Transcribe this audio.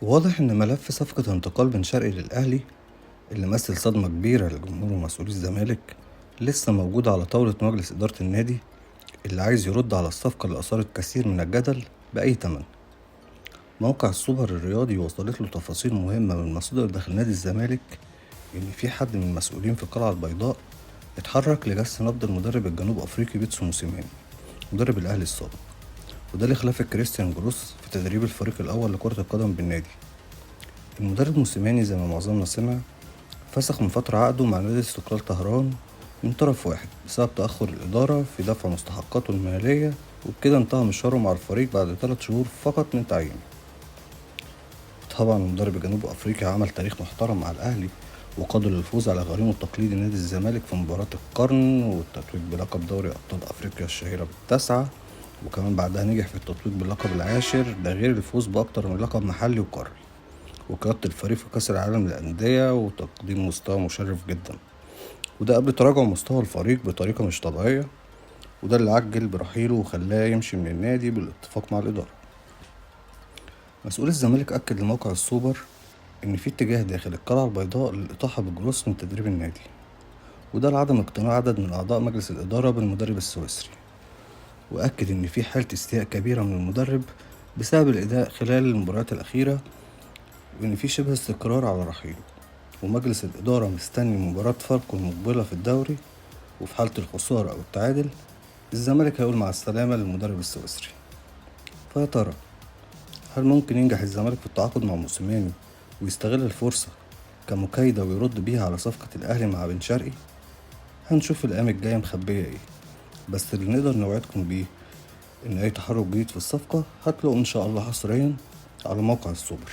واضح إن ملف صفقة انتقال بن شرقي للأهلي اللي مثل صدمة كبيرة لجمهور ومسؤولي الزمالك لسه موجود على طاولة مجلس إدارة النادي اللي عايز يرد على الصفقة اللي أثارت كثير من الجدل بأي تمن. موقع السوبر الرياضي وصلت له تفاصيل مهمة من مصادر داخل نادي الزمالك إن في حد من المسؤولين في القلعة البيضاء اتحرك لجس نبض المدرب الجنوب أفريقي بيتسو موسيماني مدرب الأهلي السابق، وده لخلافة كريستيان جروس في تدريب الفريق الأول لكرة القدم بالنادي. المدرب موسيماني زي ما معظمنا سمع فسخ من فترة عقده مع نادي استقلال طهران من طرف واحد بسبب تأخر الإدارة في دفع مستحقاته المالية، وبكده انتهى مشواره مع الفريق بعد 3 شهور فقط من تعيينه. طبعا المدرب الجنوب أفريقي عمل تاريخ محترم مع الأهلي وقادر للفوز على غريمه التقليدي نادي الزمالك في مباراة القرن والتتويج بلقب دوري أبطال أفريقيا الشهيرة بالتاسعة، وكمان بعدها نجح في التتويج باللقب العاشر، ده غير الفوز بأكتر من لقب محلي وقاري وقيادة الفريق في كأس العالم للأندية وتقديم مستوى مشرف جدا، وده قبل تراجع مستوى الفريق بطريقة مش طبيعية، وده اللي عجل برحيله وخلاه يمشي من النادي بالاتفاق مع الإدارة. مسؤول الزمالك أكد لموقع السوبر إن في اتجاه داخل القلعة البيضاء للإطاحة بجروس من تدريب النادي، وده لعدم اقتناع عدد من أعضاء مجلس الإدارة بالمدرب السويسري، وأكد إن في حالة استياء كبيرة من المدرب بسبب الأداء خلال المباريات الأخيرة، وإن في شبه استقرار على رحيله، ومجلس الإدارة مستني مباراة فاركو المقبلة في الدوري، وفي حالة الخسارة أو التعادل الزمالك هيقول مع السلامة للمدرب السويسري. فيا ترى هل ممكن ينجح الزمالك في التعاقد مع موسيماني ويستغل الفرصة كمكايدة ويرد بيها على صفقة الأهلي مع بن شرقي؟ هنشوف الأيام الجاية مخبية إيه، بس اللي نقدر نوعدكم بيه إن أي تحرك جديد في الصفقة هتلاقوا إن شاء الله حصريا على موقع السوبر.